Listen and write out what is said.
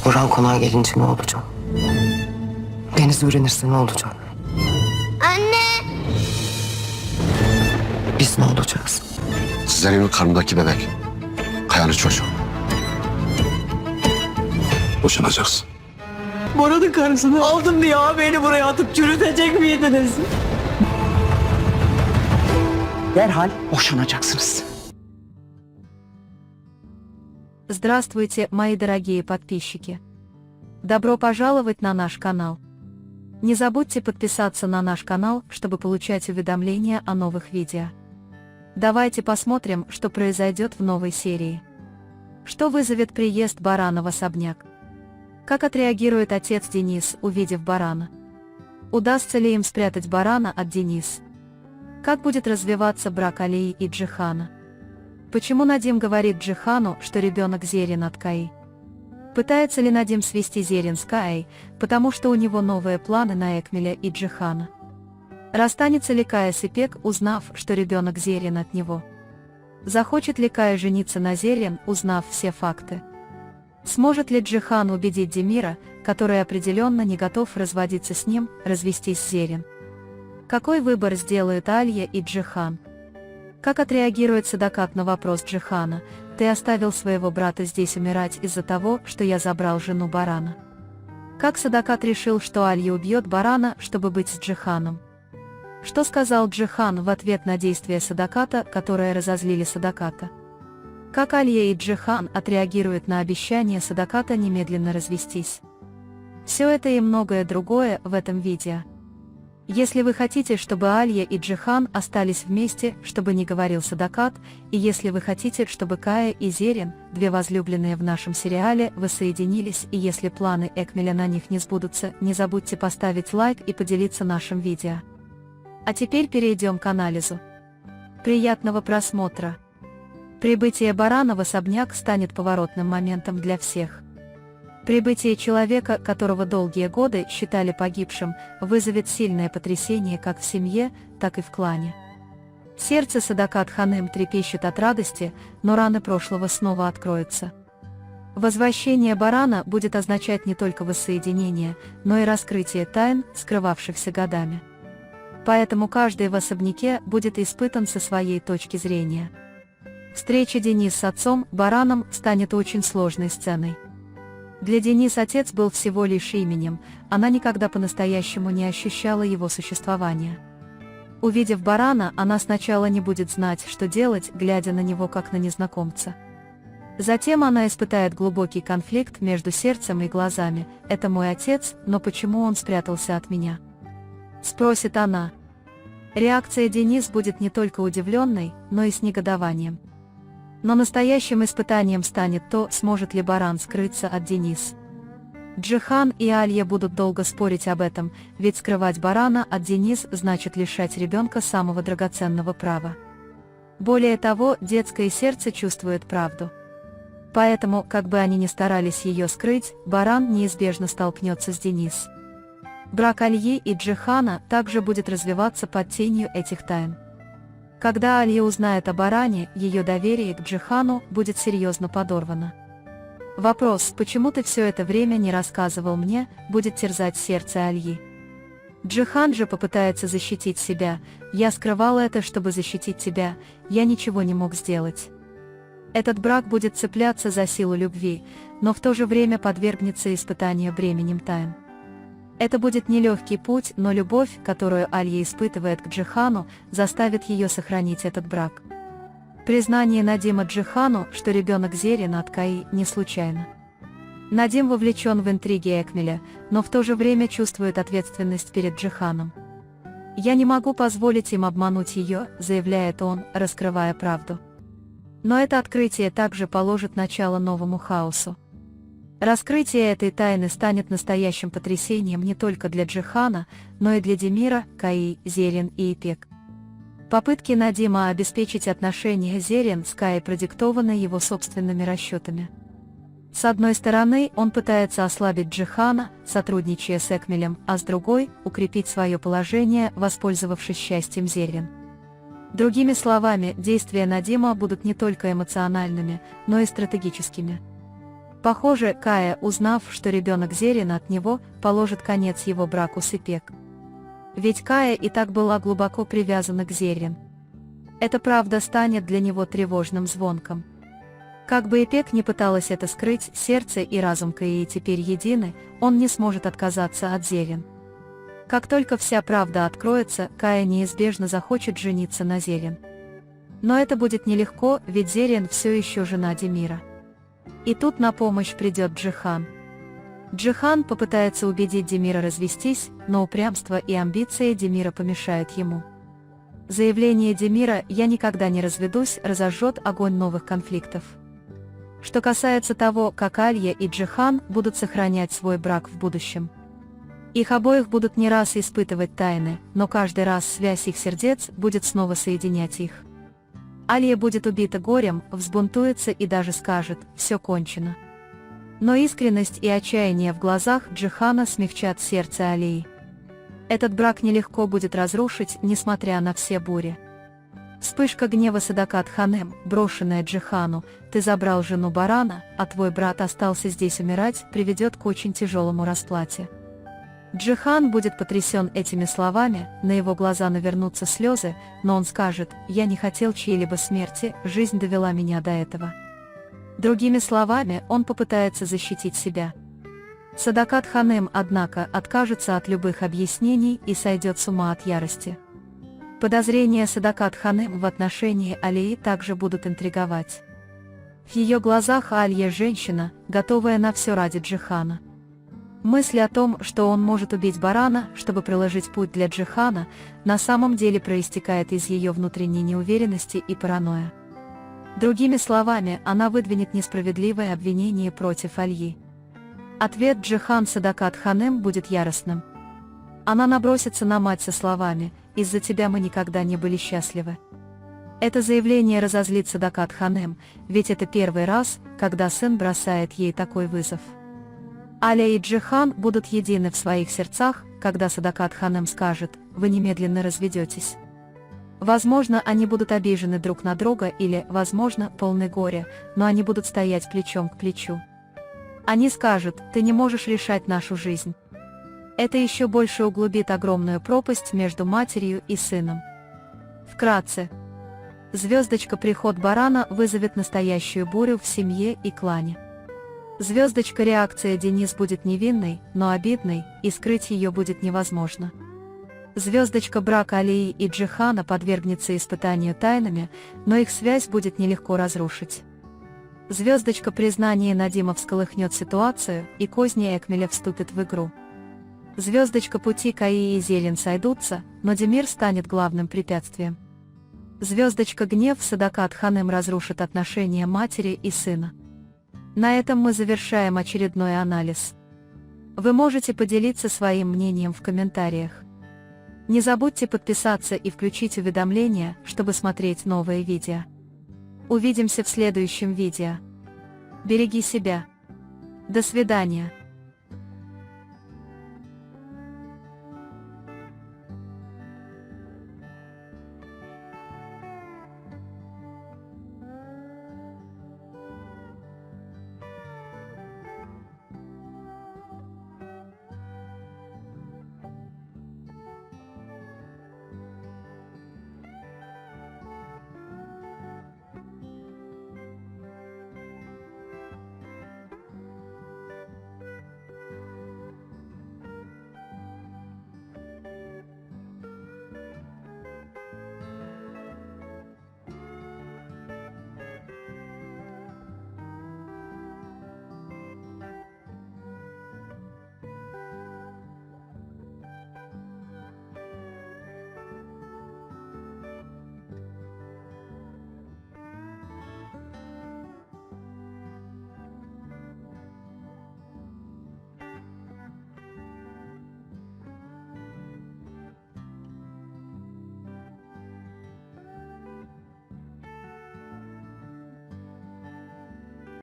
Burhan konağa gelince ne olacak? Deniz öğrenirse ne olacak? Anne! Biz ne olacağız? Zerrin'in karnındaki bebek. Kayanın çocuğu. Boşanacaksın. Bora'nın karısını aldım diye beni buraya atıp çürütecek miydiniz? Derhal boşanacaksınız. Здравствуйте, мои дорогие подписчики! Добро пожаловать на наш канал! Не забудьте подписаться на наш канал, чтобы получать уведомления о новых видео. Давайте посмотрим, что произойдет в новой серии. Что вызовет приезд барана в особняк? Как отреагирует отец Денис, увидев барана? Удастся ли им спрятать барана от Денис? Как будет развиваться брак Алии и Джихана? Почему Надим говорит Джихану, что ребенок Зерин от Каи? Пытается ли Надим свести Зерин с Каей, потому что у него новые планы на Экмеля и Джихана? Расстанется ли Кая с Ипек, узнав, что ребенок Зерин от него? Захочет ли Кая жениться на Зерин, узнав все факты? Сможет ли Джихан убедить Демира, который определенно не готов разводиться с ним, развестись с Зерин? Какой выбор сделают Алия и Джихан? Как отреагирует Садакат на вопрос Джихана: «Ты оставил своего брата здесь умирать из-за того, что я забрал жену барана?» Как Садакат решил, что Алия убьет барана, чтобы быть с Джиханом? Что сказал Джихан в ответ на действия Садаката, которые разозлили Садаката? Как Алия и Джихан отреагируют на обещание Садаката немедленно развестись? Все это и многое другое в этом видео. Если вы хотите, чтобы Алия и Джихан остались вместе, чтобы не говорил Садакат, и если вы хотите, чтобы Кая и Зерин, две возлюбленные в нашем сериале, воссоединились, и если планы Экмеля на них не сбудутся, не забудьте поставить лайк и поделиться нашим видео. А теперь перейдем к анализу. Приятного просмотра! Прибытие барана в особняк станет поворотным моментом для всех. Прибытие человека, которого долгие годы считали погибшим, вызовет сильное потрясение как в семье, так и в клане. Сердце Садакат Ханым трепещет от радости, но раны прошлого снова откроются. Возвращение барана будет означать не только воссоединение, но и раскрытие тайн, скрывавшихся годами. Поэтому каждый в особняке будет испытан со своей точки зрения. Встреча Денис с отцом, бараном, станет очень сложной сценой. Для Денис отец был всего лишь именем, она никогда по-настоящему не ощущала его существования. Увидев барана, она сначала не будет знать, что делать, глядя на него как на незнакомца. Затем она испытает глубокий конфликт между сердцем и глазами: «Это мой отец, но почему он спрятался от меня?» Спросит она. Реакция Денис будет не только удивленной, но и с негодованием. Но настоящим испытанием станет то, сможет ли баран скрыться от Денис. Джихан и Алия будут долго спорить об этом, ведь скрывать барана от Денис значит лишать ребенка самого драгоценного права. Более того, детское сердце чувствует правду. Поэтому, как бы они ни старались ее скрыть, баран неизбежно столкнется с Денис. Брак Алии и Джихана также будет развиваться под тенью этих тайн. Когда Алия узнает о баране, ее доверие к Джихану будет серьезно подорвано. Вопрос: «Почему ты все это время не рассказывал мне?», будет терзать сердце Алии. Джихан же попытается защитить себя: «Я скрывал это, чтобы защитить тебя, я ничего не мог сделать». Этот брак будет цепляться за силу любви, но в то же время подвергнется испытанию бременем тайн. Это будет нелегкий путь, но любовь, которую Алия испытывает к Джихану, заставит ее сохранить этот брак. Признание Надима Джихану, что ребенок Зерин от Каи, не случайно. Надим вовлечен в интриги Экмеля, но в то же время чувствует ответственность перед Джиханом. «Я не могу позволить им обмануть ее», заявляет он, раскрывая правду. Но это открытие также положит начало новому хаосу. Раскрытие этой тайны станет настоящим потрясением не только для Джихана, но и для Демира, Каи, Зерин и Ипек. Попытки Надима обеспечить отношения Зерин с Каей продиктованы его собственными расчетами. С одной стороны, он пытается ослабить Джихана, сотрудничая с Экмелем, а с другой – укрепить свое положение, воспользовавшись счастьем Зерин. Другими словами, действия Надима будут не только эмоциональными, но и стратегическими. Похоже, Кая, узнав, что ребенок Зерин от него, положит конец его браку с Ипек. Ведь Кая и так была глубоко привязана к Зерин. Эта правда станет для него тревожным звонком. Как бы Ипек не пыталась это скрыть, сердце и разум Каи теперь едины, он не сможет отказаться от Зерин. Как только вся правда откроется, Кая неизбежно захочет жениться на Зерин. Но это будет нелегко, ведь Зерин все еще жена Демира. И тут на помощь придет Джихан. Джихан попытается убедить Демира развестись, но упрямство и амбиции Демира помешают ему. Заявление Демира «я никогда не разведусь» разожжет огонь новых конфликтов. Что касается того, как Алья и Джихан будут сохранять свой брак в будущем. Их обоих будут не раз испытывать тайны, но каждый раз связь их сердец будет снова соединять их. Алья будет убита горем, взбунтуется и даже скажет «все кончено». Но искренность и отчаяние в глазах Джихана смягчат сердце Алии. Этот брак нелегко будет разрушить, несмотря на все бури. Вспышка гнева Садакат Ханем, брошенная Джихану: «Ты забрал жену барана, а твой брат остался здесь умирать», приведет к очень тяжелому расплате. Джихан будет потрясен этими словами, на его глаза навернутся слезы, но он скажет: «Я не хотел чьей-либо смерти, жизнь довела меня до этого». Другими словами, он попытается защитить себя. Садакат Ханем, однако, откажется от любых объяснений и сойдет с ума от ярости. Подозрения Садакат Ханем в отношении Алии также будут интриговать. В ее глазах Алья – женщина, готовая на все ради Джихана. Мысль о том, что он может убить барана, чтобы проложить путь для Джихана, на самом деле проистекает из ее внутренней неуверенности и паранойи. Другими словами, она выдвинет несправедливое обвинение против Альи. Ответ Джихан Садакат Ханем будет яростным. Она набросится на мать со словами: «Из-за тебя мы никогда не были счастливы». Это заявление разозлит Садакат Ханем, ведь это первый раз, когда сын бросает ей такой вызов. Аля и Джихан будут едины в своих сердцах, когда Садакат Ханем скажет: «Вы немедленно разведетесь». Возможно, они будут обижены друг на друга или, возможно, полны горя, но они будут стоять плечом к плечу. Они скажут: «Ты не можешь решать нашу жизнь». Это еще больше углубит огромную пропасть между матерью и сыном. Вкратце. Звездочка «Приход барана» вызовет настоящую бурю в семье и клане. Звездочка «Реакция Денис» будет невинной, но обидной, и скрыть ее будет невозможно. Звездочка «Брак Алии и Джихана» подвергнется испытанию тайнами, но их связь будет нелегко разрушить. Звездочка «Признание Надима» всколыхнет ситуацию, и козни Экмеля вступят в игру. Звездочка «Пути Каи и Зелен» сойдутся, но Демир станет главным препятствием. Звездочка «Гнев» Садакат Ханем разрушит отношения матери и сына. На этом мы завершаем очередной анализ. Вы можете поделиться своим мнением в комментариях. Не забудьте подписаться и включить уведомления, чтобы смотреть новые видео. Увидимся в следующем видео. Береги себя. До свидания.